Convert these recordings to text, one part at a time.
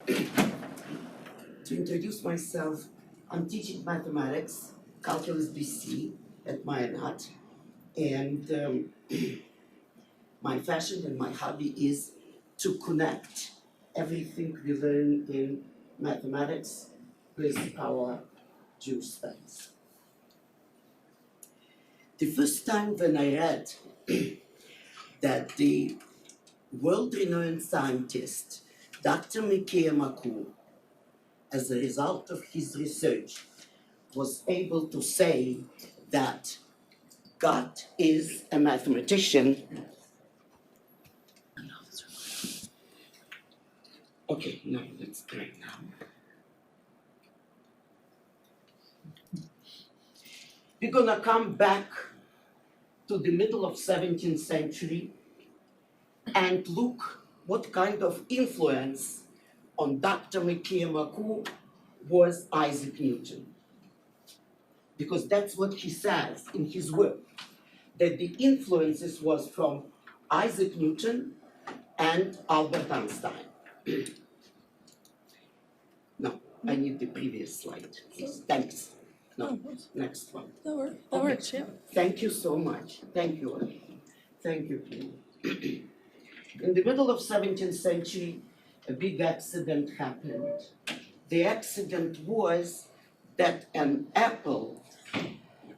To introduce myself, I'm teaching mathematics, calculus BC at Mayanat, and my passion and my hobby is to connect everything we learn in mathematics with our Jewish studies. The first time when I read that the world-renowned scientist, Dr. Mikhail Makur, as a result of his research, was able to say that God is a mathematician. Okay, now let's try now. We're gonna come back to the middle of 17th century and look what kind of influence on Dr. Mikhail Makur was Isaac Newton. Because that's what he says in his work, that the influences was from Isaac Newton and Albert Einstein. No, I need the previous slide, please. Thanks. No, next one. That works, yeah. Thank you so much. Thank you. Thank you. In the middle of 17th century, a big accident happened. The accident was that an apple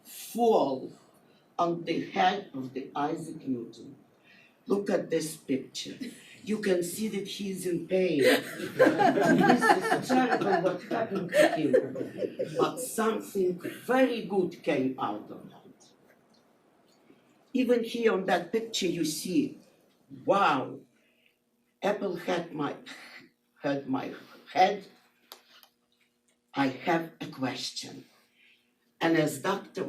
fall on the head of the Isaac Newton. Look at this picture. You can see that he's in pain. This is terrible what happened to him. But something very good came out of that. Even here on that picture you see, wow, apple had my head. I have a question. And as Dr.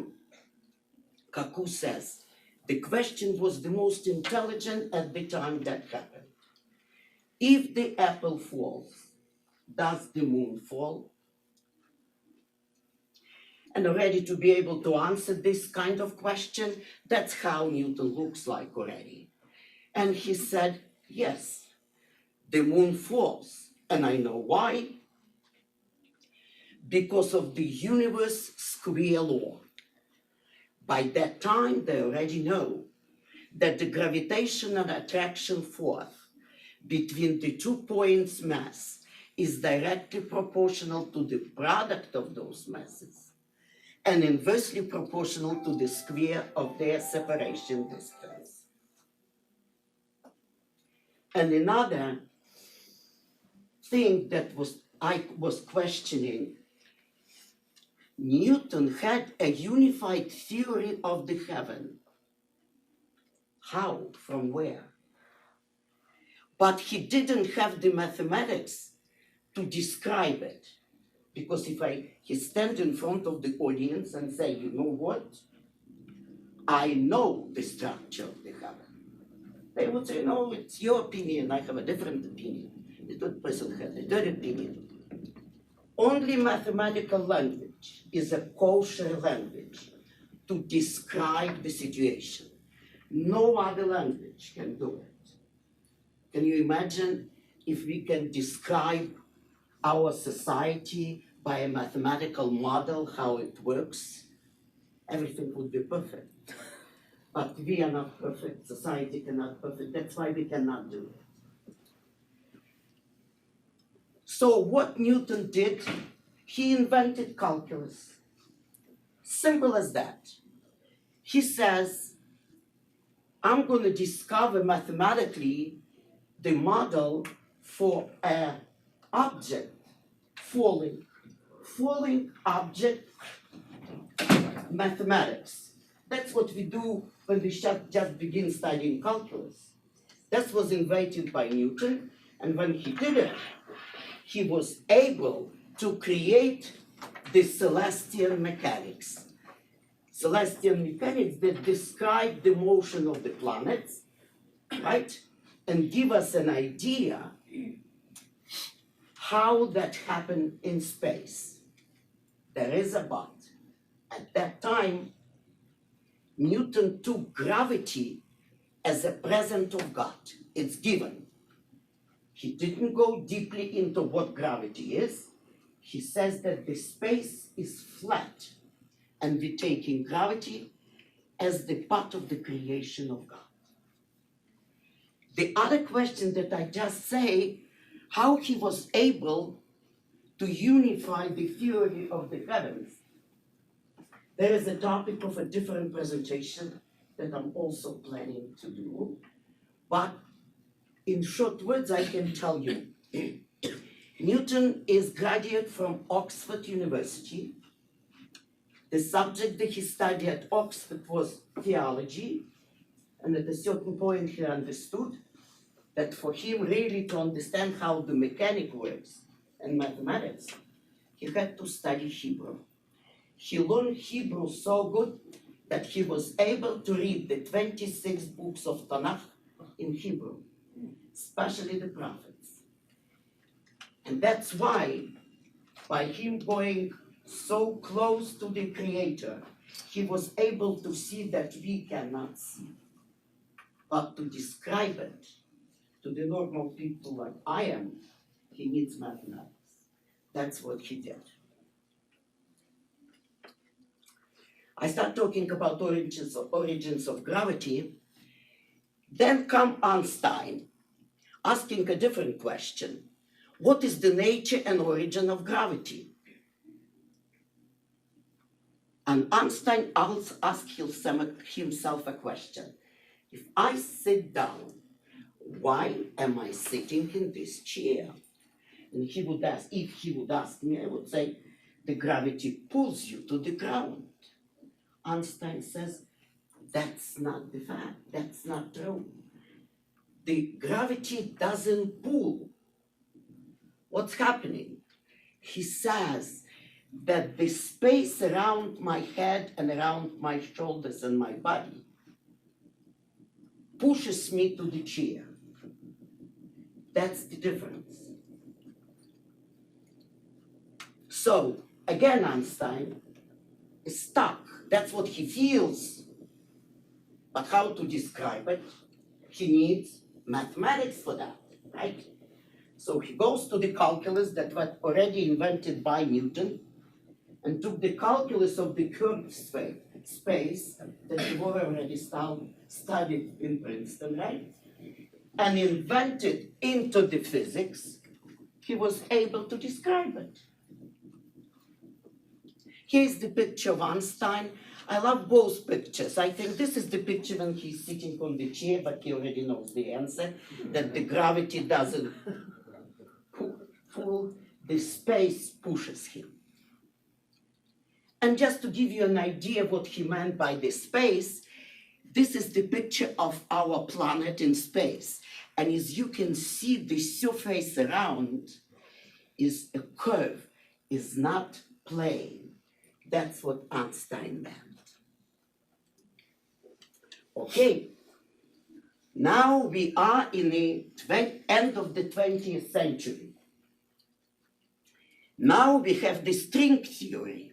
Kaku says, the question was the most intelligent at the time that happened. If the apple falls, does the moon fall? And already to be able to answer this kind of question, that's how Newton looks like already. And he said, yes, the moon falls. And I know why. Because of the universe square law. By that time, they already know that the gravitational attraction force between the 2 points mass is directly proportional to the product of those masses and inversely proportional to the square of their separation distance. And another thing that I was questioning, Newton had a unified theory of the heaven. How? From where? But he didn't have the mathematics to describe it. Because if he stand in front of the audience and say, you know what? I know the structure of the heaven. They would say, no, it's your opinion, I have a different opinion. The third person has a third opinion. Only mathematical language is a kosher language to describe the situation. No other language can do it. Can you imagine if we can describe our society by a mathematical model, how it works? Everything would be perfect. But we are not perfect, society cannot perfect, that's why we cannot do it. So what Newton did, he invented calculus. Simple as that. He says, I'm going to discover mathematically the model for an object falling object, mathematics. That's what we do when we just begin studying calculus. That was invented by Newton, and when he did it, he was able to create the celestial mechanics. Celestial mechanics that describe the motion of the planets, right? And give us an idea how that happened in space. There is a but. At that time, Newton took gravity as a present of God. It's given. He didn't go deeply into what gravity is. He says that the space is flat, and we're taking gravity as the part of the creation of God. The other question that I just say, how he was able to unify the theory of the heavens. There is a topic of a different presentation that I'm also planning to do, but in short words, I can tell you, Newton is graduate from Oxford University. The subject that he studied at Oxford was theology, and at a certain point he understood that for him really to understand how the mechanic works and mathematics, he had to study Hebrew. He learned Hebrew so good that he was able to read the 26 books of Tanakh in Hebrew, especially the prophets. And that's why, by him going so close to the Creator, he was able to see that we cannot see. But to describe it to the normal people like I am, he needs mathematics. That's what he did. I start talking about origins of gravity. Then come Einstein, asking a different question. What is the nature and origin of gravity? And Einstein asked himself a question. If I sit down, why am I sitting in this chair? And if he would ask me, I would say, the gravity pulls you to the ground. Einstein says, that's not the fact, that's not true. The gravity doesn't pull. What's happening? He says that the space around my head and around my shoulders and my body pushes me to the chair. That's the difference. So, again, Einstein is stuck. That's what he feels. But how to describe it? He needs mathematics for that, right? So he goes to the calculus that was already invented by Newton and took the calculus of the curved space that you already studied in Princeton, right? And invented into the physics. He was able to describe it. Here's the picture of Einstein. I love both pictures. I think this is the picture when he's sitting on the chair, but he already knows the answer, that the gravity doesn't pull, the space pushes him. And just to give you an idea of what he meant by the space, this is the picture of our planet in space. And as you can see, the surface around is a curve, is not plane. That's what Einstein meant. Okay, now we are in the end of the 20th century. Now we have the string theory.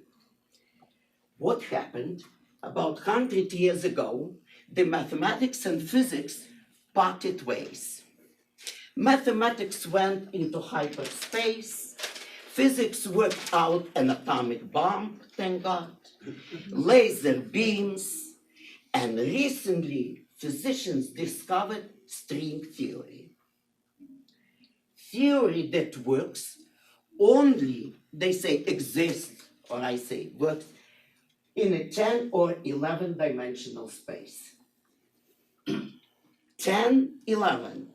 What happened? About 100 years ago, the mathematics and physics parted ways. Mathematics went into hyperspace. Physics worked out an atomic bomb, thank God, laser beams, and recently physicians discovered string theory. Theory that works only, they say exists, or I say works, in a 10 or 11 dimensional space. 10, 11,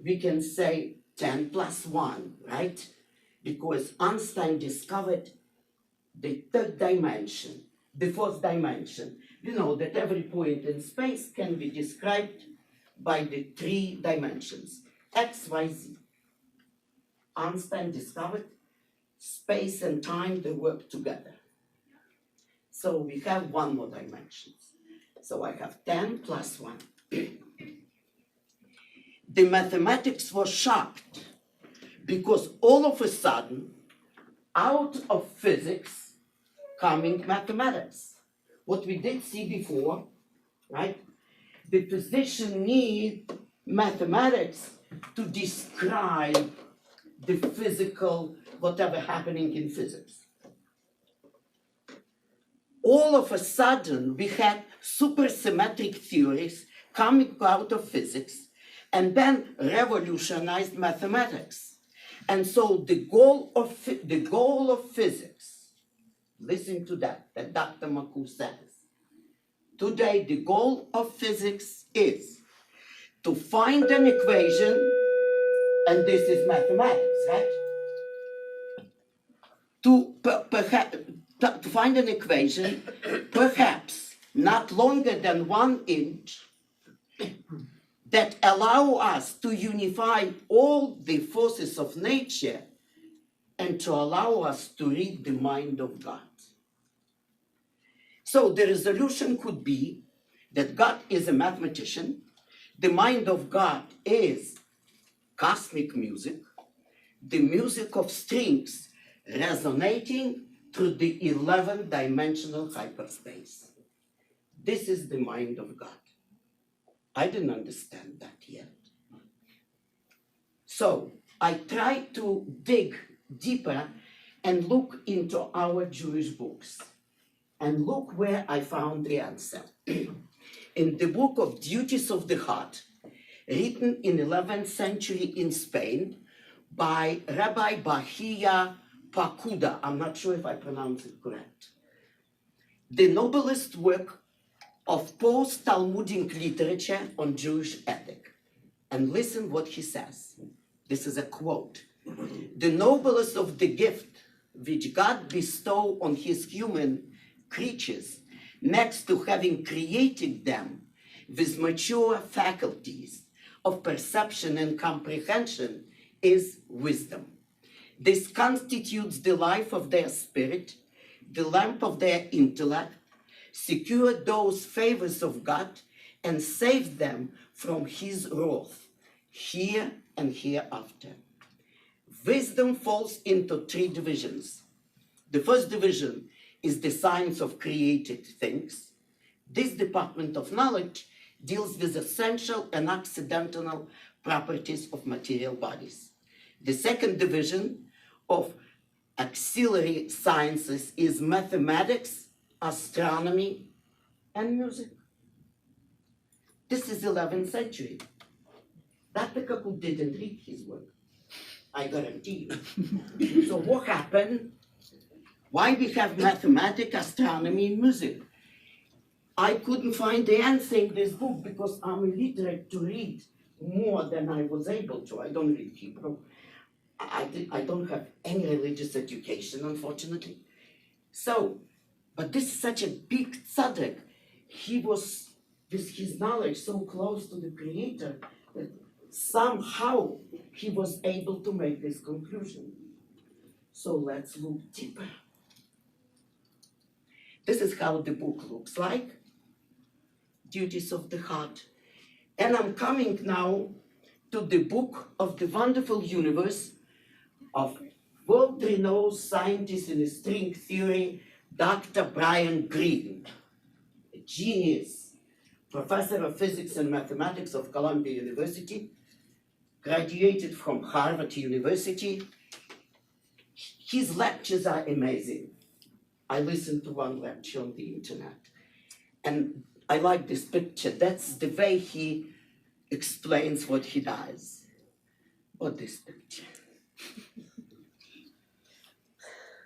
we can say 10 plus 1, right? Because Einstein discovered the third dimension, the fourth dimension. You know that every point in space can be described by the 3 dimensions, x, y, z. Einstein discovered space and time, they work together. So we have 1 more dimension. So I have 10 plus 1. The mathematics was shocked because all of a sudden, out of physics, coming mathematics. What we did see before, right? The physician need mathematics to describe the physical, whatever happening in physics. All of a sudden, we had supersymmetric theories coming out of physics and then revolutionized mathematics. And so the goal of physics, listen to that Dr. Maku says. Today, the goal of physics is to find an equation, and this is mathematics, right? To find an equation, perhaps not longer than 1 inch, that allow us to unify all the forces of nature and to allow us to read the mind of God. So the resolution could be that God is a mathematician, the mind of God is cosmic music, the music of strings resonating through the 11-dimensional hyperspace. This is the mind of God. I didn't understand that yet. So I tried to dig deeper and look into our Jewish books. And look where I found the answer. In the book of Duties of the Heart, written in 11th century in Spain by Rabbi Bahia Pacuda. I'm not sure if I pronounce it correct. The noblest work of post-Talmudic literature on Jewish ethic. And listen what he says. This is a quote. The noblest of the gift which God bestowed on his human creatures, next to having created them with mature faculties of perception and comprehension, is wisdom. This constitutes the life of their spirit, the lamp of their intellect, secure those favors of God, and save them from his wrath, here and hereafter. Wisdom falls into 3 divisions. The first division is the science of created things. This department of knowledge deals with essential and accidental properties of material bodies. The second division of auxiliary sciences is mathematics, astronomy, and music. This is 11th century. Dr. Kaku didn't read his work, I guarantee you. So what happened? Why we have mathematics, astronomy, and music? I couldn't find the answer in this book because I'm illiterate to read more than I was able to. I don't read Hebrew. I don't have any religious education, unfortunately. So, but this is such a big tzaddik. He was, with his knowledge, so close to the Creator that somehow he was able to make this conclusion. So let's look deeper. This is how the book looks like. Duties of the Heart. And I'm coming now to the book of the wonderful universe of world-renowned scientist in string theory, Dr. Brian Greene, a genius, professor of physics and mathematics of Columbia University, graduated from Harvard University. His lectures are amazing. I listened to one lecture on the internet, and I like this picture. That's the way he explains what he does. What this picture?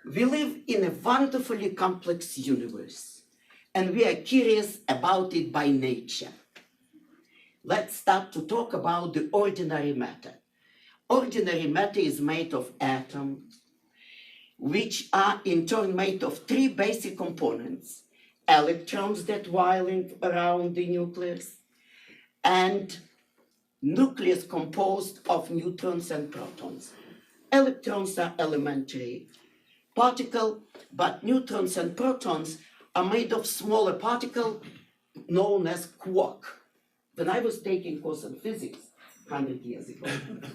We live in a wonderfully complex universe, and we are curious about it by nature. Let's start to talk about the ordinary matter. Ordinary matter is made of atoms, which are in turn made of 3 basic components: electrons that whirling around the nucleus, and nucleus composed of neutrons and protons. Electrons are elementary particle, but neutrons and protons are made of smaller particle known as quark. When I was taking course in physics 100 years ago,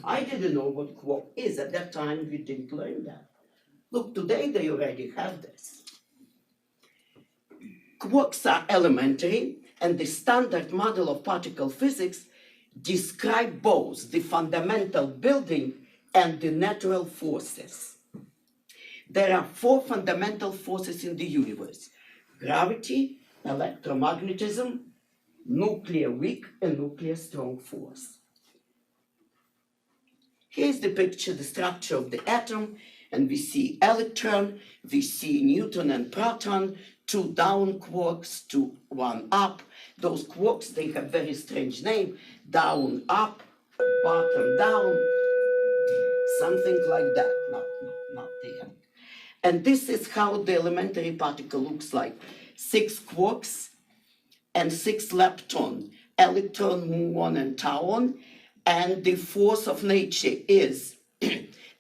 I didn't know what quark is. At that time, we didn't learn that. Look, today they already have this. Quarks are elementary, and the standard model of particle physics describe both the fundamental building and the natural forces. There are four fundamental forces in the universe: gravity, electromagnetism, nuclear weak, and nuclear strong force. Here's the picture, the structure of the atom, and we see electron, we see neutron and proton, two down quarks, one up. Those quarks, they have very strange name: down, up, bottom, down, something like that. Not there. And this is how the elementary particle looks like: 6 quarks and 6 lepton, electron, muon, and tauon. And the force of nature is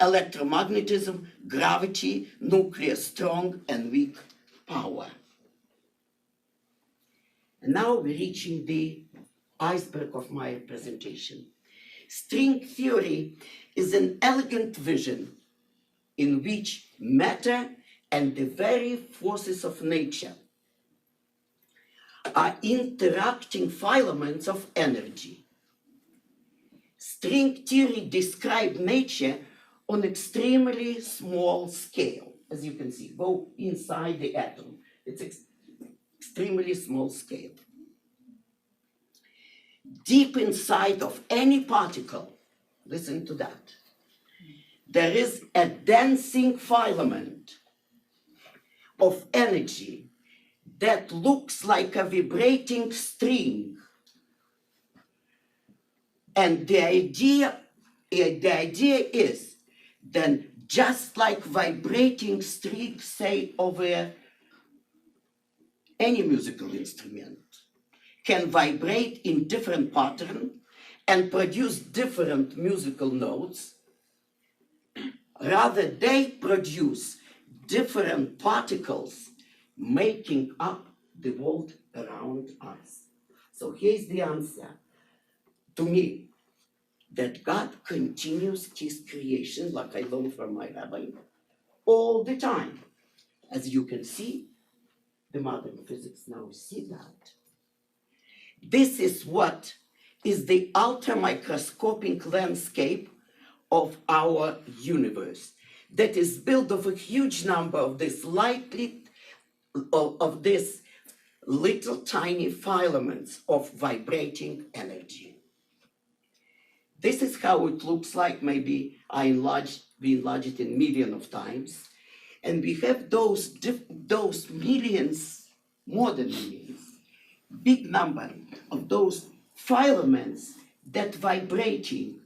electromagnetism, gravity, nuclear strong and weak power. And now we're reaching the iceberg of my presentation. String theory is an elegant vision in which matter and the very forces of nature are interacting filaments of energy. String theory describes nature on extremely small scale. As you can see, go inside the atom. It's extremely small scale. Deep inside of any particle, listen to that, there is a dancing filament of energy that looks like a vibrating string. And the idea is then, just like vibrating strings, say, over any musical instrument, can vibrate in different pattern and produce different musical notes, rather they produce different particles making up the world around us. So here's the answer to me, that God continues his creation, like I learned from my rabbi, all the time. As you can see, the modern physics now see that. This is what is the ultramicroscopic landscape of our universe that is built of a huge number of this little tiny filaments of vibrating energy. This is how it looks like. Maybe we enlarge it in millions of times. And we have those millions, more than millions, big number of those filaments that vibrating.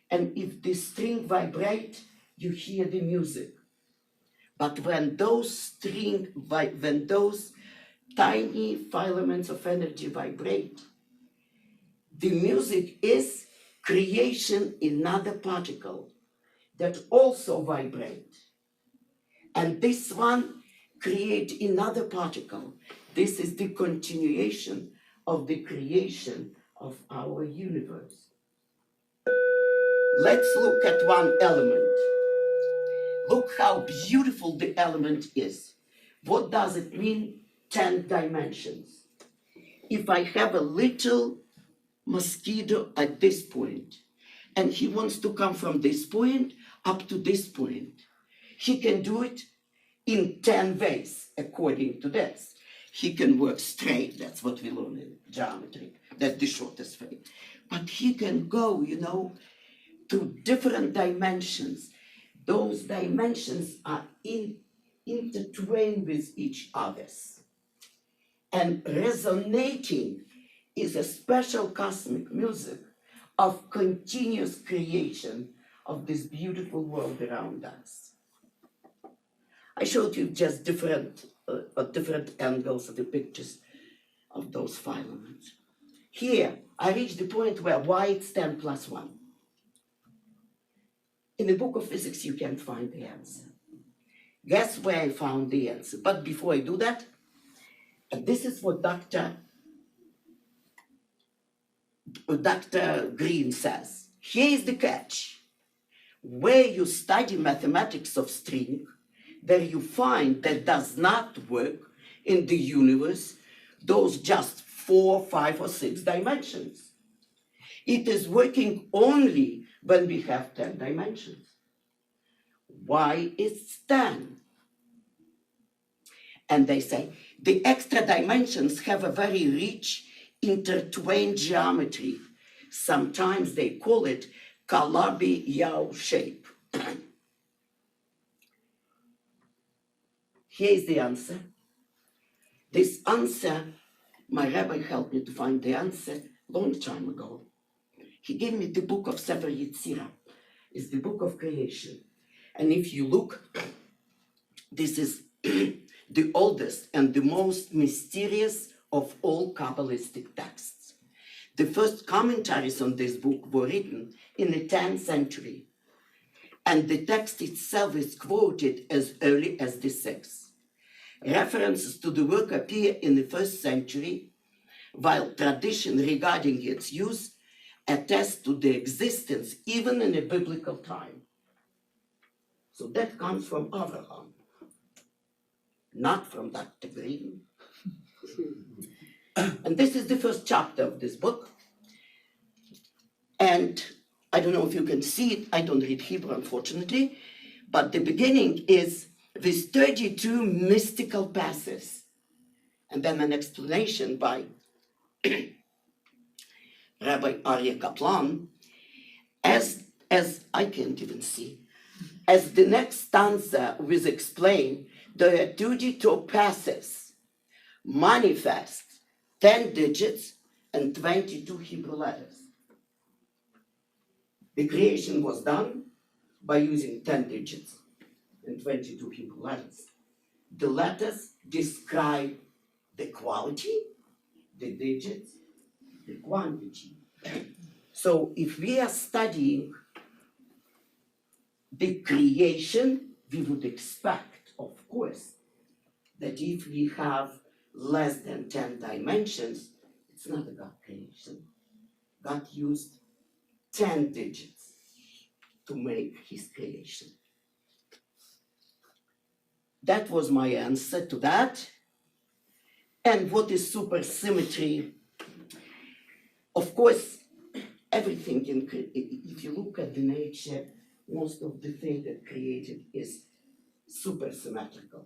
And if the string vibrate, you hear the music. But when those tiny filaments of energy vibrate, the music is creation in another particle that also vibrate. And this one create another particle. This is the continuation of the creation of our universe. Let's look at one element. Look how beautiful the element is. What does it mean, 10 dimensions? If I have a little mosquito at this point, and he wants to come from this point up to this point, he can do it in 10 ways according to this. He can work straight, that's what we learn in geometry, that's the shortest way. But he can go, to different dimensions. Those dimensions are intertwined with each other. And resonating is a special cosmic music of continuous creation of this beautiful world around us. I showed you just different angles of the pictures of those filaments. Here, I reached the point where y is 10 plus 1. In the book of physics, you can't find the answer. Guess where I found the answer? But before I do that, this is what Dr. Green says. Here is the catch. Where you study mathematics of string, there you find that does not work in the universe those just 4, 5, or 6 dimensions. It is working only when we have 10 dimensions. Why is 10? And they say the extra dimensions have a very rich intertwined geometry. Sometimes they call it Calabi-Yau shape. Here's the answer. This answer, my rabbi helped me to find the answer long time ago. He gave me the book of Sefer Yetzirah. It's the book of creation. And if you look, this is the oldest and the most mysterious of all Kabbalistic texts. The first commentaries on this book were written in the 10th century, and the text itself is quoted as early as the 6th. References to the work appear in the 1st century, while tradition regarding its use attests to the existence even in a biblical time. So that comes from Abraham, not from Dr. Green. And this is the first chapter of this book. And I don't know if you can see it. I don't read Hebrew, unfortunately. But the beginning is with 32 mystical passages. And then an explanation by Rabbi Aryeh Kaplan, as I can't even see. As the next stanza will explain, there are 32 passages, manifest 10 digits and 22 Hebrew letters. The creation was done by using 10 digits and 22 Hebrew letters. The letters describe the quality, the digits, the quantity. So if we are studying the creation, we would expect, of course, that if we have less than 10 dimensions, it's not a God creation. God used 10 digits to make his creation. That was my answer to that. And what is supersymmetry? Of course, everything if you look at the nature, most of the thing that created is supersymmetrical.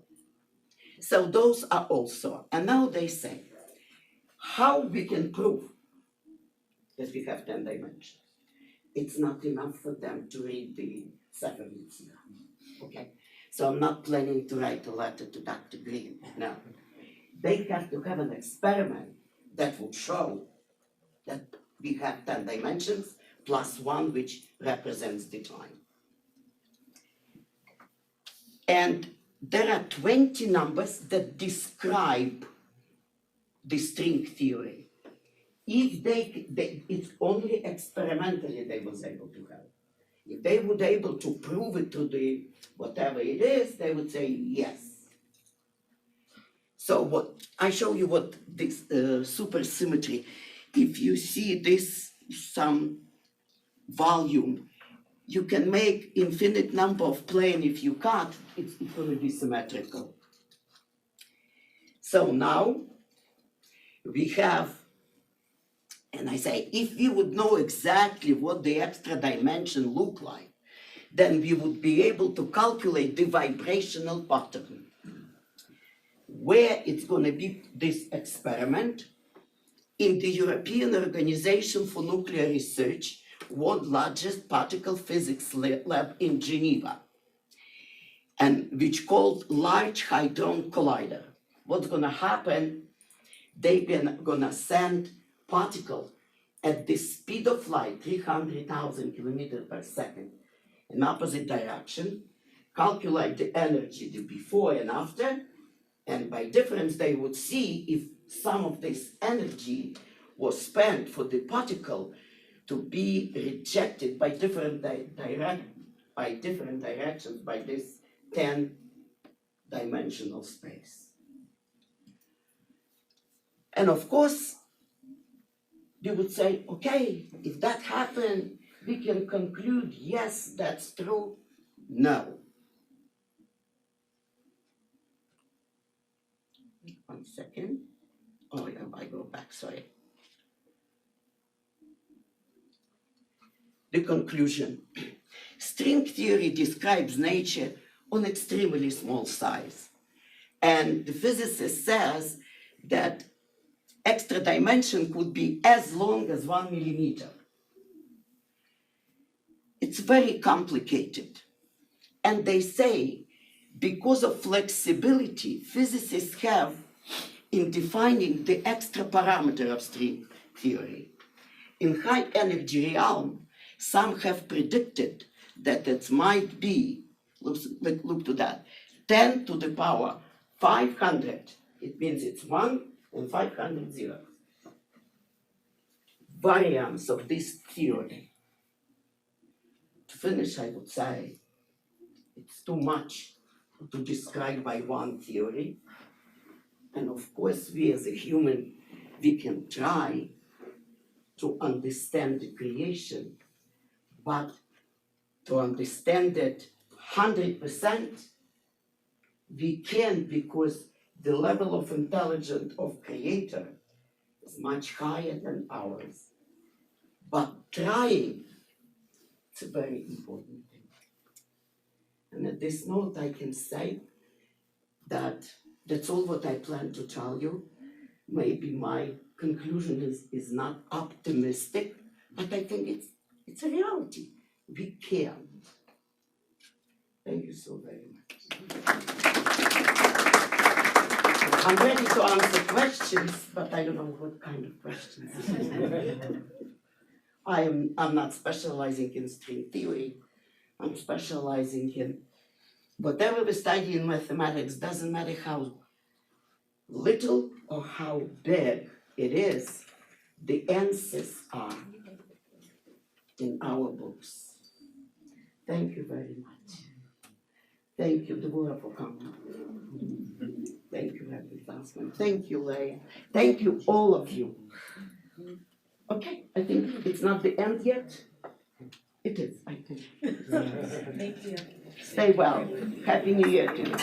So those are also, and now they say, how we can prove that we have 10 dimensions? It's not enough for them to read the Sefer Yetzirah. Okay, so I'm not planning to write a letter to Dr. Green. No, they have to have an experiment that would show that we have 10 dimensions plus one which represents the time. And there are 20 numbers that describe the string theory. If it's only experimentally they was able to have. If they would able to prove it to the whatever it is, they would say yes. So what I show you what this supersymmetry. If you see this some volume, you can make infinite number of plane. If you cut, it's going to be symmetrical. So now we have, and I say, if we would know exactly what the extra dimension look like, then we would be able to calculate the vibrational pattern. Where it's going to be this experiment? In the European Organization for Nuclear Research, world largest particle physics lab in Geneva, and which called Large Hadron Collider. What's going to happen? They're going to send particle at the speed of light, 300,000 kilometers per second, in opposite direction, calculate the energy, the before and after, and by difference they would see if some of this energy was spent for the particle to be rejected by different directions by this 10-dimensional space. And of course, we would say, okay, if that happened, we can conclude, yes, that's true. No. One second. Oh, yeah, I go back, sorry. the conclusion. String theory describes nature on extremely small size. And the physicist says that extra dimension could be as long as 1 millimeter. It's very complicated. And they say, because of flexibility physicists have in defining the extra parameter of string theory. In high energy realm, some have predicted that it might be, look to that, 10 to the power 500. It means it's 1 and 500 zeros. Variants of this theory. To finish, I would say, it's too much to describe by one theory. And of course, we as a human, we can try to understand the creation, but to understand it 100%, we can't, because the level of intelligence of creator is much higher than ours. But trying, it's a very important thing. And at this note, I can say that that's all what I plan to tell you. Maybe my conclusion is not optimistic, but I think it's a reality. We can. Thank you so very much. I'm ready to answer questions, but I don't know what kind of questions. I'm not specializing in string theory. I'm specializing in whatever we study in mathematics, doesn't matter how little or how big it is, the answers are in our books. Thank you very much. Thank you, Deborah, for coming. Thank you, Reverend Glassman. Thank you, Leah. Thank you, all of you. Okay, I think it's not the end yet. It is, I think. Thank you. Stay well. Happy New Year to you.